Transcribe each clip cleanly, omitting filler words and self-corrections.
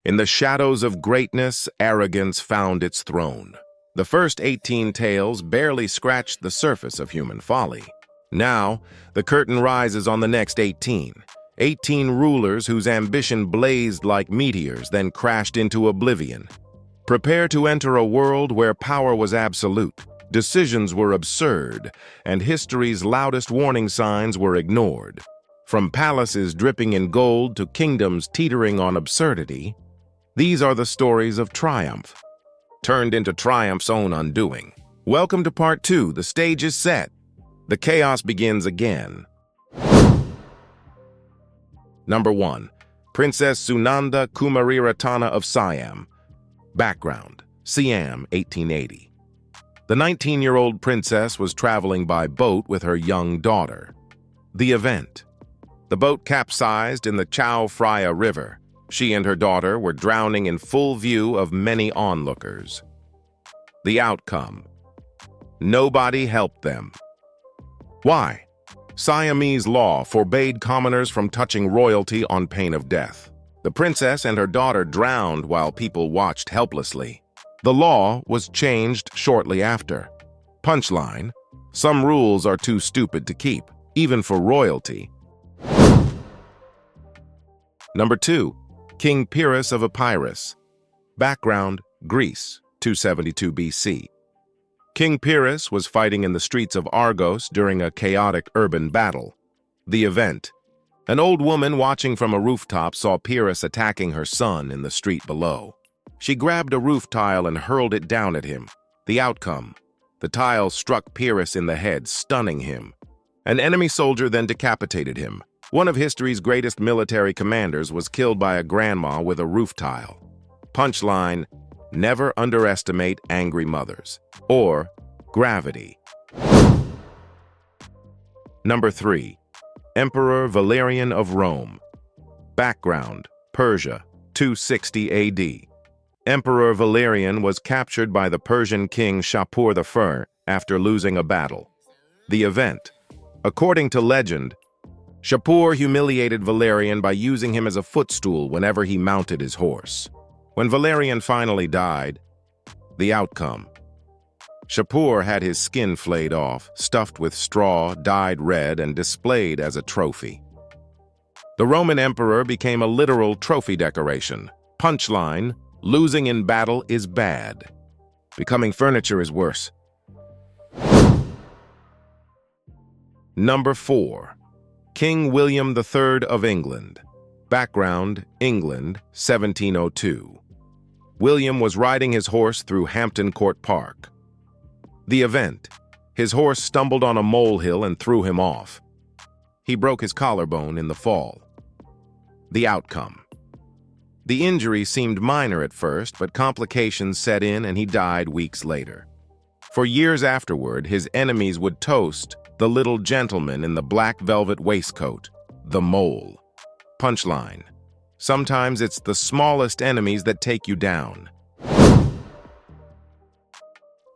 In the shadows of greatness, arrogance found its throne. The first 18 tales barely scratched the surface of human folly. Now, the curtain rises on the next 18. 18 rulers whose ambition blazed like meteors, then crashed into oblivion. Prepare to enter a world where power was absolute, decisions were absurd, and history's loudest warning signs were ignored. From palaces dripping in gold to kingdoms teetering on absurdity, these are the stories of triumph, turned into triumph's own undoing. Welcome to part 2. The stage is set. The chaos begins again. Number 1. Princess Sunanda Kumariratana of Siam. Background: Siam, 1880. The 19-year-old princess was traveling by boat with her young daughter. The event: the boat capsized in the Chao Phraya River. She and her daughter were drowning in full view of many onlookers. The outcome: nobody helped them. Why? Siamese law forbade commoners from touching royalty on pain of death. The princess and her daughter drowned while people watched helplessly. The law was changed shortly after. Punchline: some rules are too stupid to keep, even for royalty. Number 2. King Pyrrhus of Epirus. Background: Greece, 272 BC. King Pyrrhus was fighting in the streets of Argos during a chaotic urban battle. The event: an old woman watching from a rooftop saw Pyrrhus attacking her son in the street below. She grabbed a roof tile and hurled it down at him. The outcome: the tile struck Pyrrhus in the head, stunning him. An enemy soldier then decapitated him. One of history's greatest military commanders was killed by a grandma with a roof tile. Punchline: never underestimate angry mothers. Or gravity. Number 3. Emperor Valerian of Rome. Background: Persia, 260 AD. Emperor Valerian was captured by the Persian king Shapur I after losing a battle. The event: according to legend, Shapur humiliated Valerian by using him as a footstool whenever he mounted his horse. When Valerian finally died, the outcome: Shapur had his skin flayed off, stuffed with straw, dyed red, and displayed as a trophy. The Roman emperor became a literal trophy decoration. Punchline: losing in battle is bad. Becoming furniture is worse. Number 4. King William III of England. Background: England, 1702. William was riding his horse through Hampton Court Park. The event: his horse stumbled on a molehill and threw him off. He broke his collarbone in the fall. The outcome: the injury seemed minor at first, but complications set in and he died weeks later. For years afterward, his enemies would toast the little gentleman in the black velvet waistcoat, the mole. Punchline: sometimes it's the smallest enemies that take you down.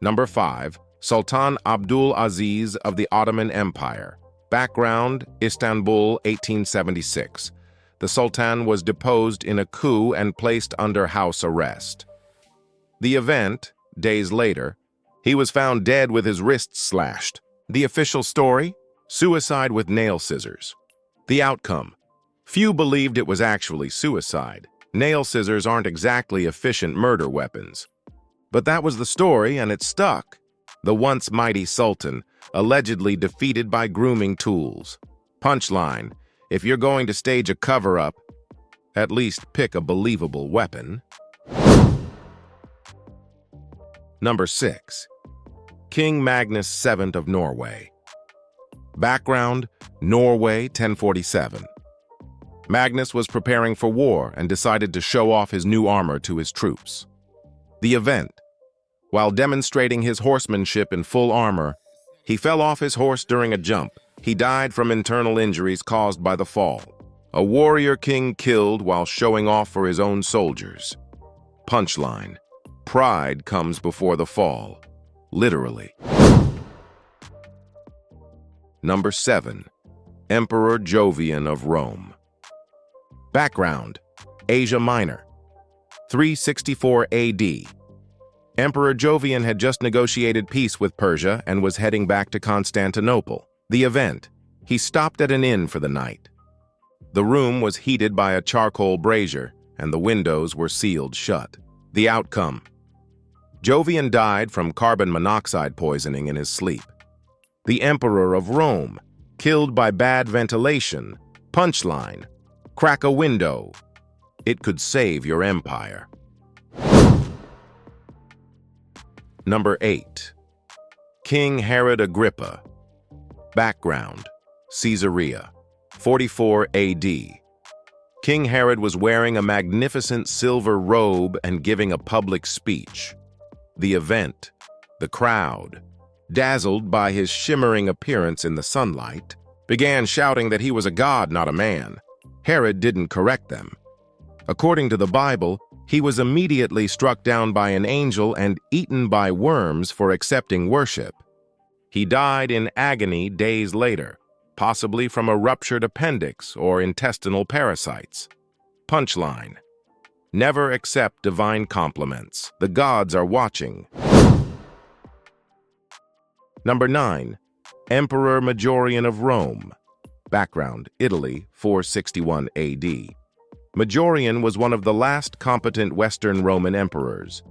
Number 5. Sultan Abdul Aziz of the Ottoman Empire. Background: Istanbul, 1876. The Sultan was deposed in a coup and placed under house arrest. The event: days later, he was found dead with his wrists slashed. The official story: suicide with nail scissors. The outcome: few believed it was actually suicide. Nail scissors aren't exactly efficient murder weapons. But that was the story, and it stuck. The once mighty Sultan, allegedly defeated by grooming tools. Punchline: if you're going to stage a cover-up, at least pick a believable weapon. Number 6. King Magnus VII of Norway. Background: Norway, 1047. Magnus was preparing for war and decided to show off his new armor to his troops. The event: while demonstrating his horsemanship in full armor, he fell off his horse during a jump. He died from internal injuries caused by the fall. A warrior king killed while showing off for his own soldiers. Punchline: pride comes before the fall. Literally. Number 7. Emperor Jovian of Rome. Background: Asia Minor. 364 AD. Emperor Jovian had just negotiated peace with Persia and was heading back to Constantinople. The event: he stopped at an inn for the night. The room was heated by a charcoal brazier, and the windows were sealed shut. The outcome: Jovian died from carbon monoxide poisoning in his sleep. The Emperor of Rome, killed by bad ventilation. Punchline: crack a window. It could save your empire. Number 8. King Herod Agrippa. Background: Caesarea, 44 AD. King Herod was wearing a magnificent silver robe and giving a public speech. The event: the crowd, dazzled by his shimmering appearance in the sunlight, began shouting that he was a god, not a man. Herod didn't correct them. According to the Bible, he was immediately struck down by an angel and eaten by worms for accepting worship. He died in agony days later, possibly from a ruptured appendix or intestinal parasites. Punchline: never accept divine compliments. The gods are watching. Number 9. Emperor Majorian of Rome. Background: Italy, 461 AD. Majorian was one of the last competent Western Roman emperors,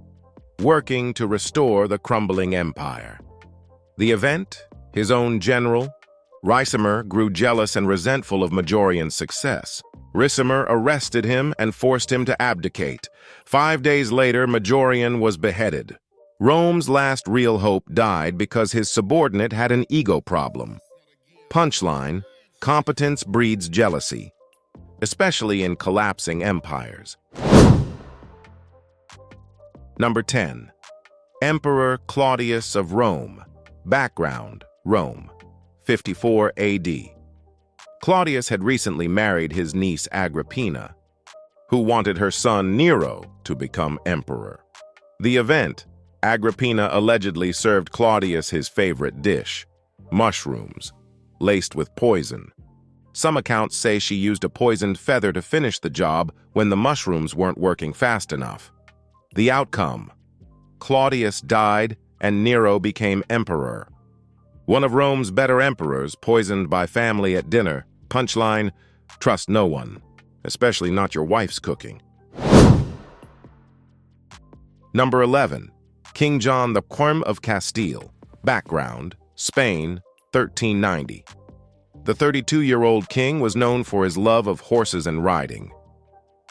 working to restore the crumbling empire. The event: his own general, Ricimer, grew jealous and resentful of Majorian's success. Ricimer arrested him and forced him to abdicate. 5 days later, Majorian was beheaded. Rome's last real hope died because his subordinate had an ego problem. Punchline: competence breeds jealousy, especially in collapsing empires. Number 10. Emperor Claudius of Rome. Background: Rome, 54 AD. Claudius had recently married his niece Agrippina, who wanted her son Nero to become emperor. The event: Agrippina allegedly served Claudius his favorite dish, mushrooms, laced with poison. Some accounts say she used a poisoned feather to finish the job when the mushrooms weren't working fast enough. The outcome: Claudius died and Nero became emperor. One of Rome's better emperors poisoned by family at dinner. Punchline: trust no one, especially not your wife's cooking. Number 11. King John IV of Castile. Background: Spain, 1390. The 32-year-old king was known for his love of horses and riding.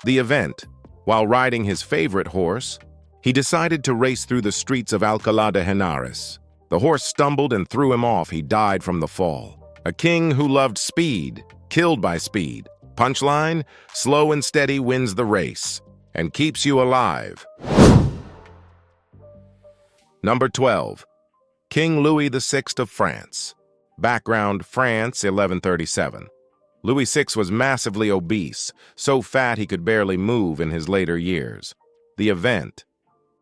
The event: while riding his favorite horse, he decided to race through the streets of Alcalá de Henares. The horse stumbled and threw him off. He died from the fall. A king who loved speed, killed by speed. Punchline: slow and steady wins the race and keeps you alive. Number 12. King Louis VI of France. Background: France, 1137. Louis VI was massively obese, so fat he could barely move in his later years. The event: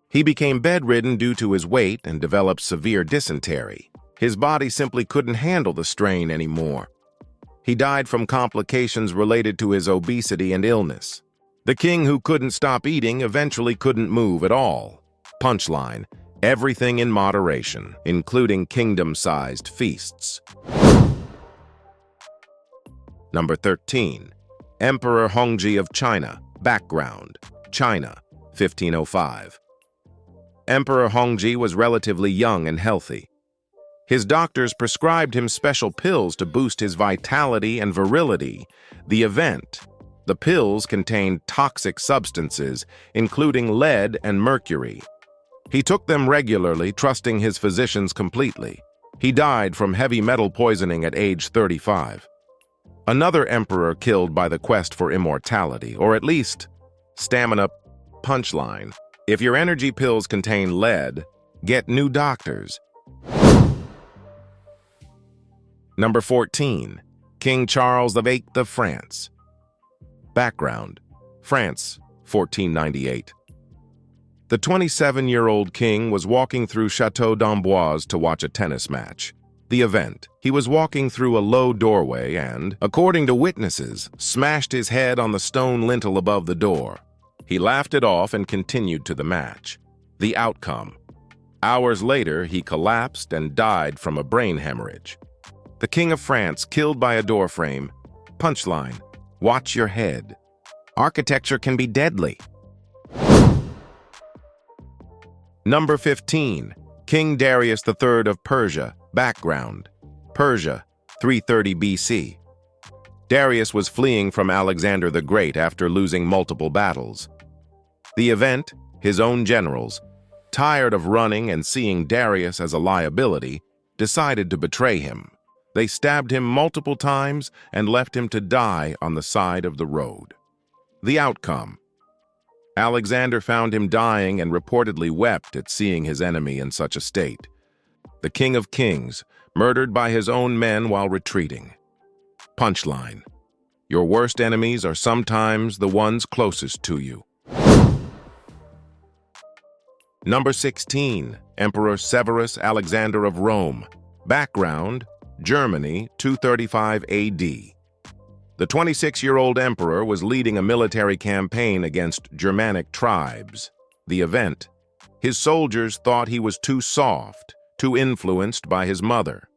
he became bedridden due to his weight and developed severe dysentery. His body simply couldn't handle the strain anymore. He died from complications related to his obesity and illness. The king who couldn't stop eating eventually couldn't move at all. Punchline: everything in moderation, including kingdom-sized feasts. Number 13. Emperor Hongji of China. Background: China, 1505. Emperor Hongji was relatively young and healthy. His doctors prescribed him special pills to boost his vitality and virility. The event: the pills contained toxic substances, including lead and mercury. He took them regularly, trusting his physicians completely. He died from heavy metal poisoning at age 35. Another emperor killed by the quest for immortality, or at least stamina. Punchline: if your energy pills contain lead, get new doctors. Number 14. King Charles VIII of France. Background: France, 1498. The 27-year-old king was walking through Château d'Amboise to watch a tennis match. The event: he was walking through a low doorway and, according to witnesses, smashed his head on the stone lintel above the door. He laughed it off and continued to the match. The outcome: hours later, he collapsed and died from a brain hemorrhage. The King of France killed by a doorframe. Punchline: watch your head. Architecture can be deadly. Number 15. King Darius III of Persia. Background: Persia, 330 BC. Darius was fleeing from Alexander the Great after losing multiple battles. The event: his own generals, tired of running and seeing Darius as a liability, decided to betray him. They stabbed him multiple times and left him to die on the side of the road. The outcome: Alexander found him dying and reportedly wept at seeing his enemy in such a state. The King of Kings, murdered by his own men while retreating. Punchline: your worst enemies are sometimes the ones closest to you. Number 16. Emperor Severus Alexander of Rome. Background: Germany, 235 AD. The 26-year-old emperor was leading a military campaign against Germanic tribes. The event: his soldiers thought he was too soft, too influenced by his mother.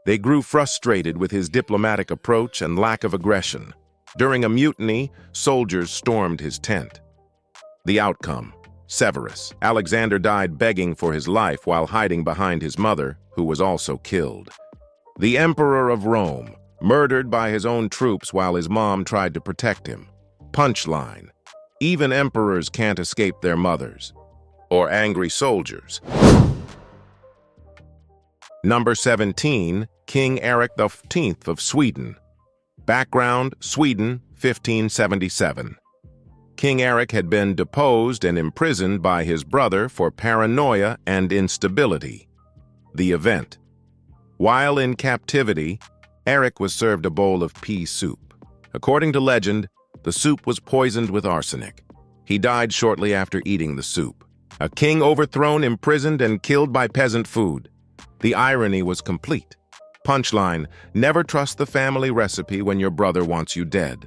They grew frustrated with his diplomatic approach and lack of aggression. During a mutiny, soldiers stormed his tent. The outcome: Severus Alexander died begging for his life while hiding behind his mother, who was also killed. The Emperor of Rome, murdered by his own troops while his mom tried to protect him. Punchline: even emperors can't escape their mothers. Or angry soldiers. Number 17. King Erik X of Sweden. Background: Sweden, 1577. King Erik had been deposed and imprisoned by his brother for paranoia and instability. The event: while in captivity, Erik was served a bowl of pea soup. According to legend, the soup was poisoned with arsenic. He died shortly after eating the soup. A king overthrown, imprisoned, and killed by peasant food. The irony was complete. Punchline: never trust the family recipe when your brother wants you dead.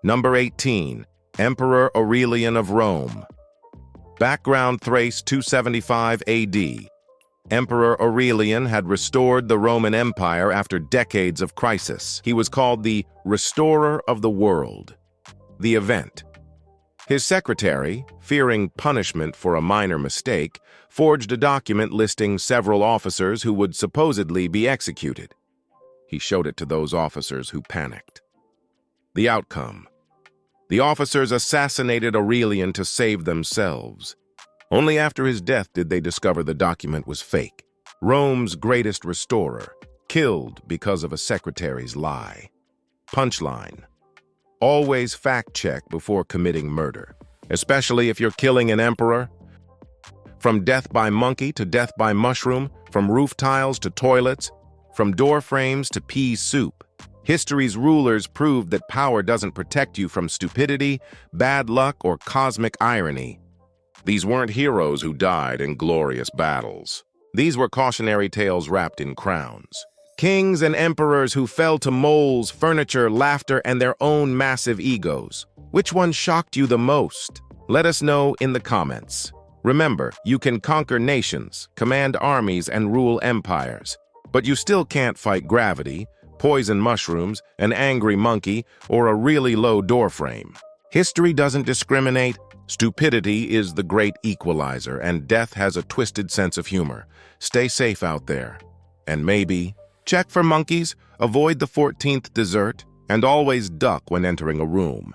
Number 18. Emperor Aurelian of Rome. Background: Thrace, 275 AD. Emperor Aurelian had restored the Roman Empire after decades of crisis. He was called the restorer of the world. The event: his secretary, fearing punishment for a minor mistake, forged a document listing several officers who would supposedly be executed. He showed it to those officers who panicked. The outcome: the officers assassinated Aurelian to save themselves. Only after his death did they discover the document was fake. Rome's greatest restorer, killed because of a secretary's lie. Punchline: always fact-check before committing murder, especially if you're killing an emperor. From death by monkey to death by mushroom, from roof tiles to toilets, from door frames to pea soup, history's rulers proved that power doesn't protect you from stupidity, bad luck, or cosmic irony. These weren't heroes who died in glorious battles. These were cautionary tales wrapped in crowns. Kings and emperors who fell to moles, furniture, laughter, and their own massive egos. Which one shocked you the most? Let us know in the comments. Remember, you can conquer nations, command armies, and rule empires. But you still can't fight gravity, poison mushrooms, an angry monkey, or a really low doorframe. History doesn't discriminate. Stupidity is the great equalizer, and death has a twisted sense of humor. Stay safe out there. And maybe check for monkeys, avoid the 14th dessert, and always duck when entering a room.